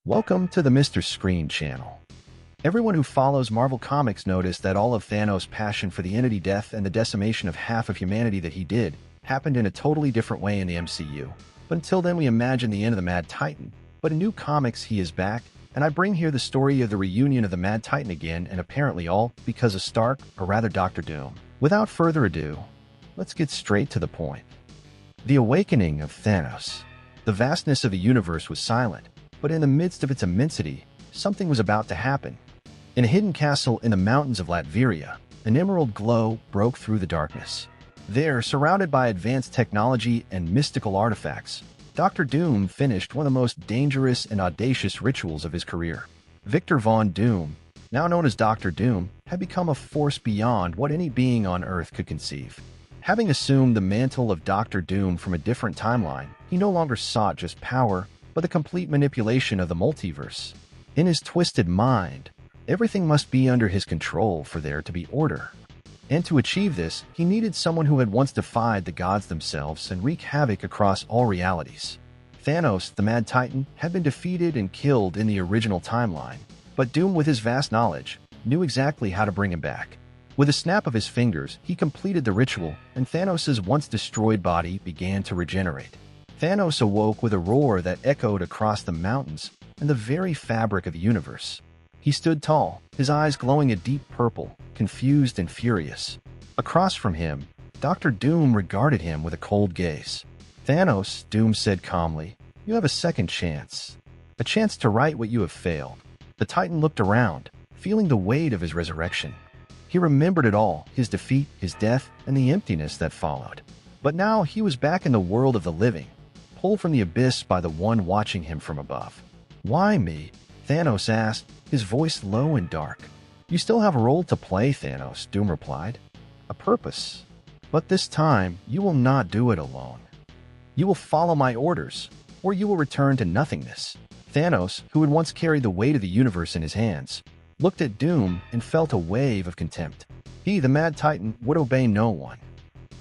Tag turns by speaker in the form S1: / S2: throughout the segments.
S1: Welcome to the Mr. Screen channel. Everyone who follows Marvel Comics noticed that all of Thanos' passion for the entity death and the decimation of half of humanity that he did happened in a totally different way in the MCU. But until then, we imagined the end of the Mad Titan. But in new comics, he is back, and I bring here the story of the reunion of the Mad Titan again, and apparently all because of Stark, or rather Dr. Doom. Without further ado, let's get straight to the point. The awakening of Thanos. The vastness of the universe was silent, but in the midst of its immensity, something was about to happen. In a hidden castle in the mountains of Latveria, an emerald glow broke through the darkness. There, surrounded by advanced technology and mystical artifacts, Dr. Doom finished one of the most dangerous and audacious rituals of his career. Victor Von Doom, now known as Dr. Doom, had become a force beyond what any being on Earth could conceive. Having assumed the mantle of Dr. Doom from a different timeline, he no longer sought just power, but the complete manipulation of the multiverse. In his twisted mind, everything must be under his control for there to be order. And to achieve this, he needed someone who had once defied the gods themselves and wreaked havoc across all realities. Thanos, the Mad Titan, had been defeated and killed in the original timeline, but Doom, with his vast knowledge, knew exactly how to bring him back. With a snap of his fingers, he completed the ritual, and Thanos' once-destroyed body began to regenerate. Thanos awoke with a roar that echoed across the mountains and the very fabric of the universe. He stood tall, his eyes glowing a deep purple, confused and furious. Across from him, Dr. Doom regarded him with a cold gaze. "Thanos," Doom said calmly, "you have a second chance. A chance to right what you have failed." The Titan looked around, feeling the weight of his resurrection. He remembered it all, his defeat, his death, and the emptiness that followed. But now he was back in the world of the living, pulled from the abyss by the one watching him from above. "Why me?" Thanos asked, his voice low and dark. "You still have a role to play, Thanos," Doom replied. "A purpose. But this time, you will not do it alone. You will follow my orders, or you will return to nothingness." Thanos, who had once carried the weight of the universe in his hands, looked at Doom and felt a wave of contempt. He, the Mad Titan, would obey no one.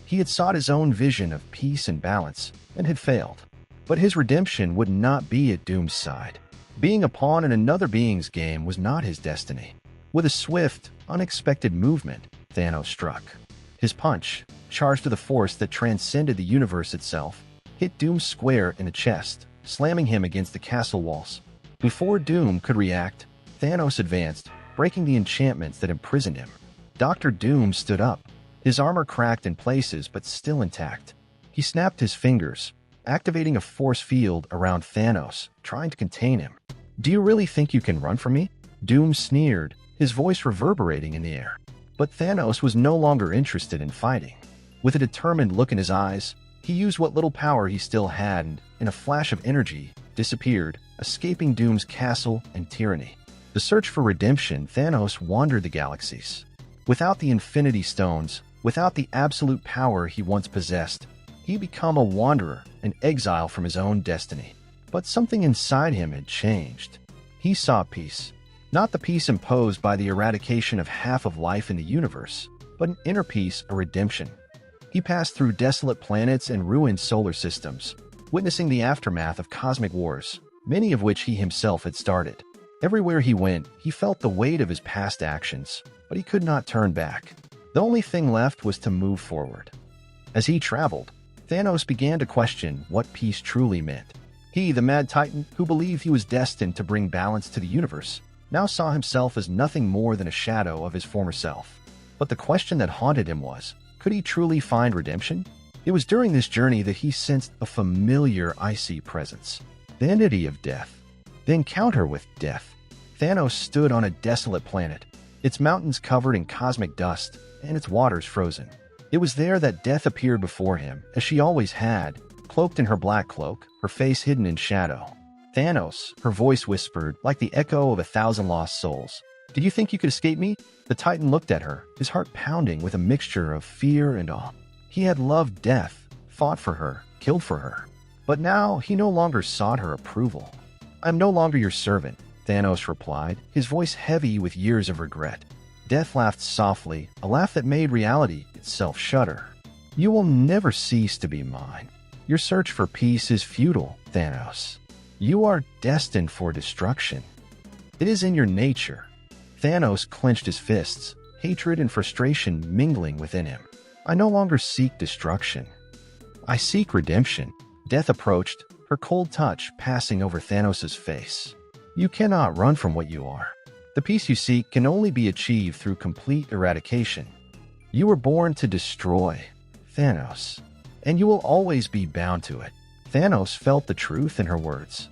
S1: He had sought his own vision of peace and balance, and had failed. But his redemption would not be at Doom's side. Being a pawn in another being's game was not his destiny. With a swift, unexpected movement, Thanos struck. His punch, charged with a force that transcended the universe itself, hit Doom square in the chest, slamming him against the castle walls. Before Doom could react, Thanos advanced, breaking the enchantments that imprisoned him. Dr. Doom stood up, his armor cracked in places but still intact. He snapped his fingers, activating a force field around Thanos, trying to contain him. "Do you really think you can run from me?" Doom sneered, his voice reverberating in the air. But Thanos was no longer interested in fighting. With a determined look in his eyes, he used what little power he still had and, in a flash of energy, disappeared, escaping Doom's castle and tyranny. The search for redemption, Thanos wandered the galaxies. Without the Infinity Stones, without the absolute power he once possessed, he became a wanderer, an exile from his own destiny. But something inside him had changed. He saw peace. Not the peace imposed by the eradication of half of life in the universe, but an inner peace, a redemption. He passed through desolate planets and ruined solar systems, witnessing the aftermath of cosmic wars, many of which he himself had started. Everywhere he went, he felt the weight of his past actions, but he could not turn back. The only thing left was to move forward. As he traveled, Thanos began to question what peace truly meant. He, the Mad Titan, who believed he was destined to bring balance to the universe, now saw himself as nothing more than a shadow of his former self. But the question that haunted him was, could he truly find redemption? It was during this journey that he sensed a familiar icy presence, the entity of death. The encounter with death. Thanos stood on a desolate planet, its mountains covered in cosmic dust and its waters frozen. It was there that death appeared before him, as she always had, cloaked in her black cloak, her face hidden in shadow. "Thanos," her voice whispered, like the echo of 1,000 lost souls. "Did you think you could escape me?" The Titan looked at her, his heart pounding with a mixture of fear and awe. He had loved death, fought for her, killed for her. But now he no longer sought her approval. "I am no longer your servant," Thanos replied, his voice heavy with years of regret. Death laughed softly, a laugh that made reality itself shudder. "You will never cease to be mine. Your search for peace is futile, Thanos. You are destined for destruction. It is in your nature. Thanos clenched his fists, hatred and frustration mingling within him. I no longer seek destruction. I seek redemption. Death approached, her cold touch passing over Thanos' face. You cannot run from what you are. The peace you seek can only be achieved through complete eradication. You were born to destroy, Thanos, and you will always be bound to it. Thanos felt the truth in her words.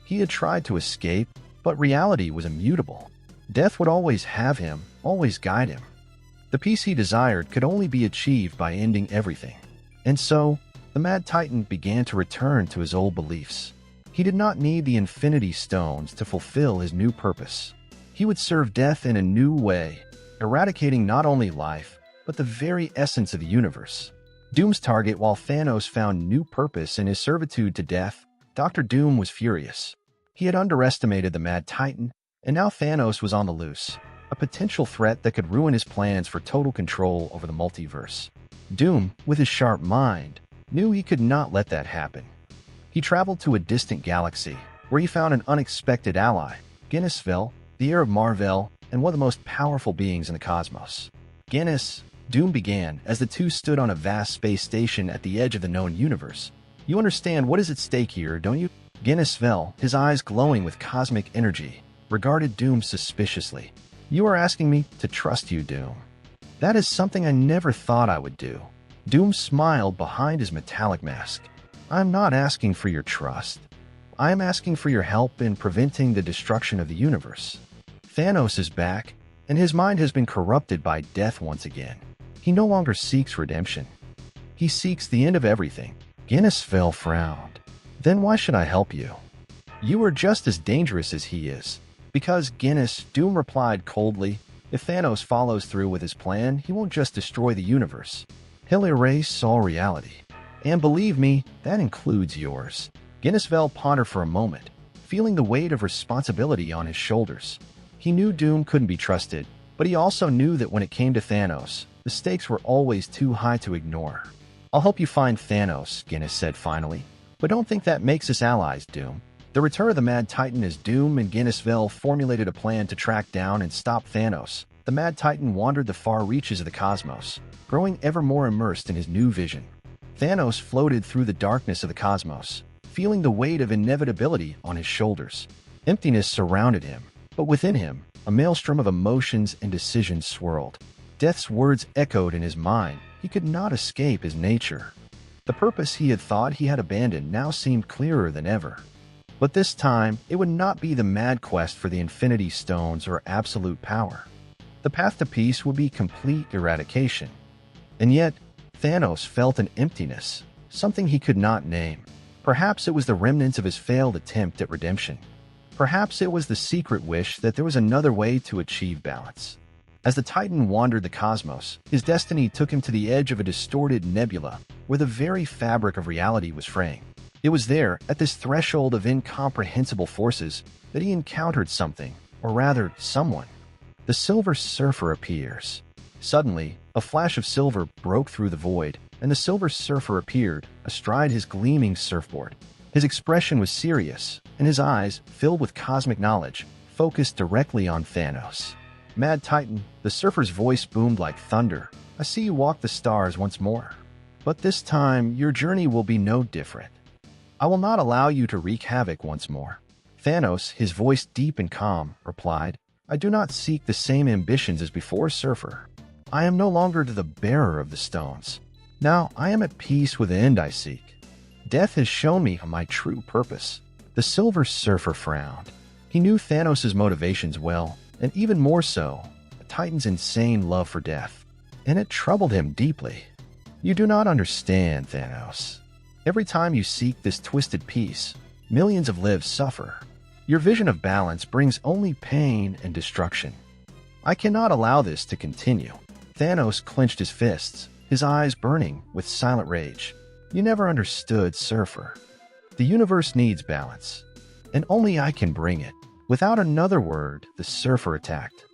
S1: He had tried to escape, but reality was immutable. Death would always have him, always guide him. The peace he desired could only be achieved by ending everything. And so, the Mad Titan began to return to his old beliefs. He did not need the Infinity Stones to fulfill his new purpose. He would serve death in a new way, eradicating not only life, but the very essence of the universe. Doom's target, while Thanos found new purpose in his servitude to death, Dr. Doom was furious. He had underestimated the Mad Titan, and now Thanos was on the loose, a potential threat that could ruin his plans for total control over the multiverse. Doom, with his sharp mind, knew he could not let that happen. He traveled to a distant galaxy, where he found an unexpected ally, Guinnessville, the heir of Marvel, and one of the most powerful beings in the cosmos. Guinness, Doom began as the two stood on a vast space station at the edge of the known universe. You understand what is at stake here, don't you? Guinnessville, his eyes glowing with cosmic energy, regarded Doom suspiciously. You are asking me to trust you, Doom. That is something I never thought I would do. Doom smiled behind his metallic mask. I'm not asking for your trust. I am asking for your help in preventing the destruction of the universe. Thanos is back, and his mind has been corrupted by death once again. He no longer seeks redemption. He seeks the end of everything. Guinnessville frowned. Then why should I help you? You are just as dangerous as he is. Because Guinness, Doom replied coldly, if Thanos follows through with his plan, he won't just destroy the universe. He'll erase all reality. And believe me, that includes yours. Guinnessville pondered for a moment, feeling the weight of responsibility on his shoulders. He knew Doom couldn't be trusted, but he also knew that when it came to Thanos, the stakes were always too high to ignore. I'll help you find Thanos, Guinness said finally. But don't think that makes us allies, Doom. The return of the Mad Titan as Doom and Guinnessville formulated a plan to track down and stop Thanos. The Mad Titan wandered the far reaches of the cosmos, growing ever more immersed in his new vision. Thanos floated through the darkness of the cosmos, feeling the weight of inevitability on his shoulders. Emptiness surrounded him, but within him, a maelstrom of emotions and decisions swirled. Death's words echoed in his mind. He could not escape his nature. The purpose he had thought he had abandoned now seemed clearer than ever. But this time, it would not be the mad quest for the Infinity Stones or absolute power. The path to peace would be complete eradication. And yet, Thanos felt an emptiness, something he could not name. Perhaps it was the remnants of his failed attempt at redemption. Perhaps it was the secret wish that there was another way to achieve balance. As the Titan wandered the cosmos, his destiny took him to the edge of a distorted nebula where the very fabric of reality was fraying. It was there, at this threshold of incomprehensible forces, that he encountered something, or rather, someone. The Silver Surfer appears. Suddenly, a flash of silver broke through the void, and the Silver Surfer appeared, astride his gleaming surfboard. His expression was serious, and his eyes, filled with cosmic knowledge, focused directly on Thanos. Mad Titan, the surfer's voice boomed like thunder. I see you walk the stars once more. But this time, your journey will be no different. I will not allow you to wreak havoc once more. Thanos, his voice deep and calm, replied, I do not seek the same ambitions as before, Surfer. I am no longer the bearer of the stones. Now I am at peace with the end I seek. Death has shown me my true purpose. The Silver Surfer frowned. He knew Thanos' motivations well, and even more so, the Titan's insane love for death. And it troubled him deeply. You do not understand, Thanos. Every time you seek this twisted peace, millions of lives suffer. Your vision of balance brings only pain and destruction. I cannot allow this to continue. Thanos clenched his fists, his eyes burning with silent rage. You never understood, Surfer. The universe needs balance, and only I can bring it. Without another word, the Surfer attacked.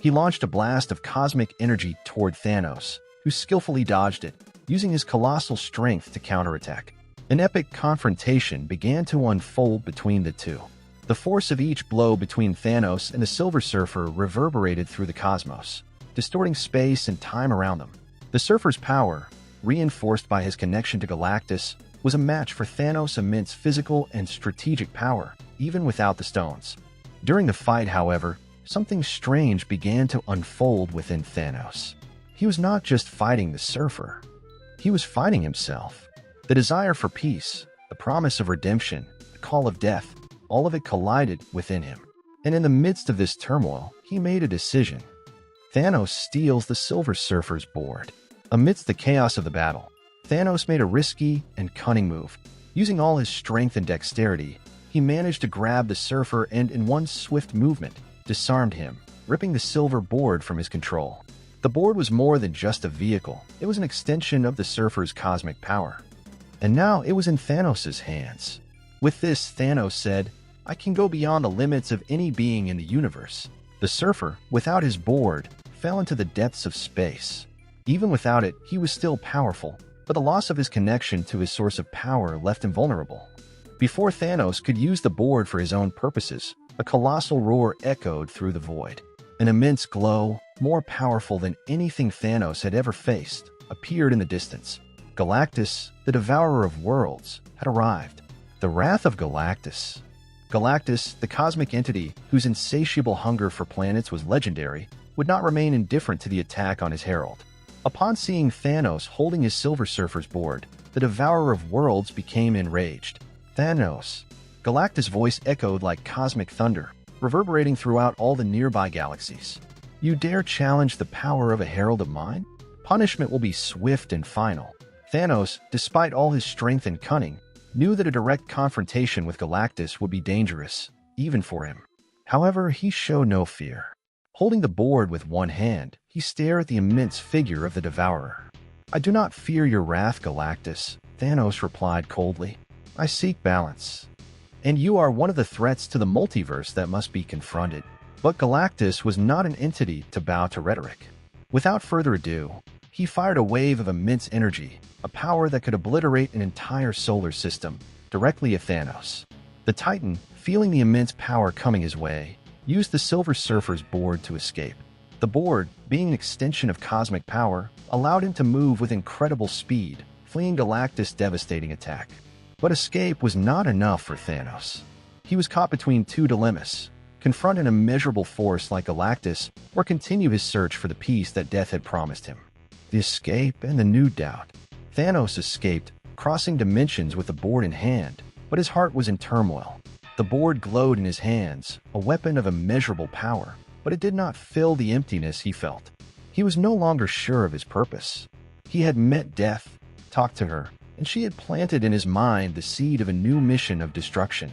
S1: He launched a blast of cosmic energy toward Thanos, who skillfully dodged it, using his colossal strength to counterattack. An epic confrontation began to unfold between the two. The force of each blow between Thanos and the Silver Surfer reverberated through the cosmos, distorting space and time around them. The Surfer's power, reinforced by his connection to Galactus, was a match for Thanos' immense physical and strategic power, even without the stones. During the fight, however, something strange began to unfold within Thanos. He was not just fighting the Surfer. He was fighting himself. The desire for peace, the promise of redemption, the call of death, all of it collided within him. And in the midst of this turmoil, he made a decision. Thanos steals the Silver Surfer's board. Amidst the chaos of the battle, Thanos made a risky and cunning move. Using all his strength and dexterity, he managed to grab the Surfer and, in one swift movement, disarmed him, ripping the silver board from his control. The board was more than just a vehicle. It was an extension of the Surfer's cosmic power. And now it was in Thanos' hands. With this, Thanos said, "I can go beyond the limits of any being in the universe." The Surfer, without his board, fell into the depths of space. Even without it, he was still powerful, but the loss of his connection to his source of power left him vulnerable. Before Thanos could use the board for his own purposes, a colossal roar echoed through the void. An immense glow, more powerful than anything Thanos had ever faced, appeared in the distance. Galactus, the devourer of worlds, had arrived. The wrath of Galactus. Galactus, the cosmic entity whose insatiable hunger for planets was legendary, would not remain indifferent to the attack on his herald. Upon seeing Thanos holding his Silver Surfer's board, the devourer of worlds became enraged. "Thanos!" Galactus' voice echoed like cosmic thunder, reverberating throughout all the nearby galaxies. "You dare challenge the power of a herald of mine? Punishment will be swift and final." Thanos, despite all his strength and cunning, knew that a direct confrontation with Galactus would be dangerous, even for him. However, he showed no fear. Holding the board with one hand, he stared at the immense figure of the Devourer. "I do not fear your wrath, Galactus," Thanos replied coldly. "I seek balance. And you are one of the threats to the multiverse that must be confronted." But Galactus was not an entity to bow to rhetoric. Without further ado, he fired a wave of immense energy, a power that could obliterate an entire solar system, directly at Thanos. The Titan, feeling the immense power coming his way, used the Silver Surfer's board to escape. The board, being an extension of cosmic power, allowed him to move with incredible speed, fleeing Galactus' devastating attack. But escape was not enough for Thanos. He was caught between two dilemmas: confront an immeasurable force like Galactus, or continue his search for the peace that death had promised him. The escape and the new doubt. Thanos escaped, crossing dimensions with the board in hand, but his heart was in turmoil. The board glowed in his hands, a weapon of immeasurable power, but it did not fill the emptiness he felt. He was no longer sure of his purpose. He had met death, talked to her, and she had planted in his mind the seed of a new mission of destruction.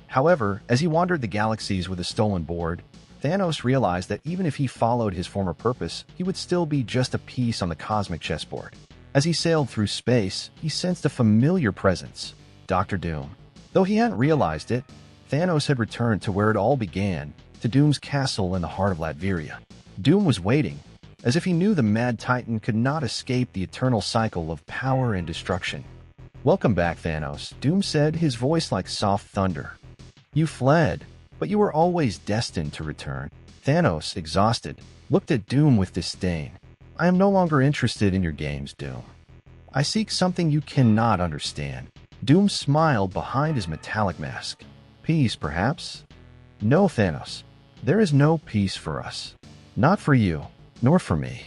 S1: However, as he wandered the galaxies with a stolen board, Thanos realized that even if he followed his former purpose, he would still be just a piece on the cosmic chessboard. As he sailed through space, he sensed a familiar presence: Dr. Doom. Though he hadn't realized it, Thanos had returned to where it all began, to Doom's castle in the heart of Latveria. Doom was waiting, as if he knew the Mad Titan could not escape the eternal cycle of power and destruction. "Welcome back, Thanos," Doom said, his voice like soft thunder. "You fled, but you were always destined to return." Thanos, exhausted, looked at Doom with disdain. "I am no longer interested in your games, Doom. I seek something you cannot understand." Doom smiled behind his metallic mask. "Peace, perhaps?" "No, Thanos. There is no peace for us. Not for you, nor for me.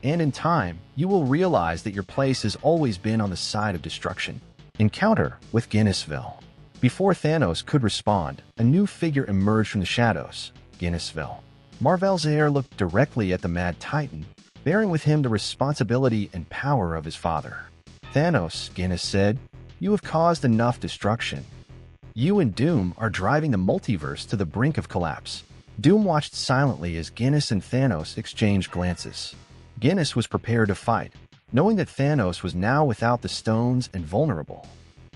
S1: And in time, you will realize that your place has always been on the side of destruction." Encounter with Guinnessville. Before Thanos could respond, a new figure emerged from the shadows: Guinnessville. Mar-Vell looked directly at the Mad Titan, bearing with him the responsibility and power of his father. "Thanos," Guinness said, "you have caused enough destruction. You and Doom are driving the multiverse to the brink of collapse." Doom watched silently as Guinness and Thanos exchanged glances. Guinness was prepared to fight, knowing that Thanos was now without the stones and vulnerable.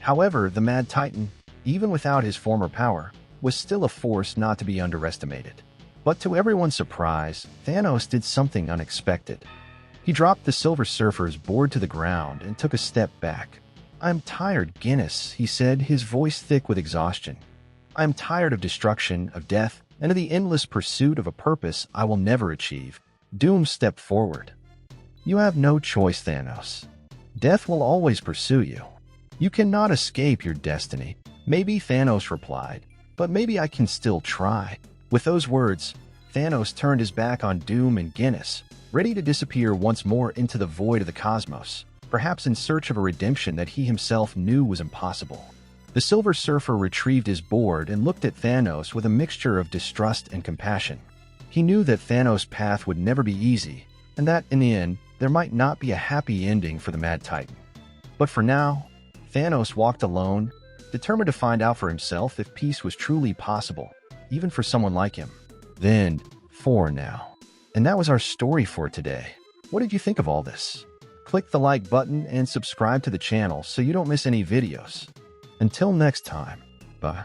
S1: However, the Mad Titan, even without his former power, was still a force not to be underestimated. But to everyone's surprise, Thanos did something unexpected. He dropped the Silver Surfer's board to the ground and took a step back. "I'm tired, Guinness," he said, his voice thick with exhaustion. "I'm tired of destruction, of death, and of the endless pursuit of a purpose I will never achieve." Doom stepped forward. "You have no choice, Thanos. Death will always pursue you. You cannot escape your destiny." "Maybe," Thanos replied, "but maybe I can still try." With those words, Thanos turned his back on Doom and Guinness, ready to disappear once more into the void of the cosmos, perhaps in search of a redemption that he himself knew was impossible. The Silver Surfer retrieved his board and looked at Thanos with a mixture of distrust and compassion. He knew that Thanos' path would never be easy, and that, in the end, there might not be a happy ending for the Mad Titan. But for now, Thanos walked alone, determined to find out for himself if peace was truly possible, even for someone like him. Then, for now. And that was our story for today. What did you think of all this? Click the like button and subscribe to the channel so you don't miss any videos. Until next time, bye.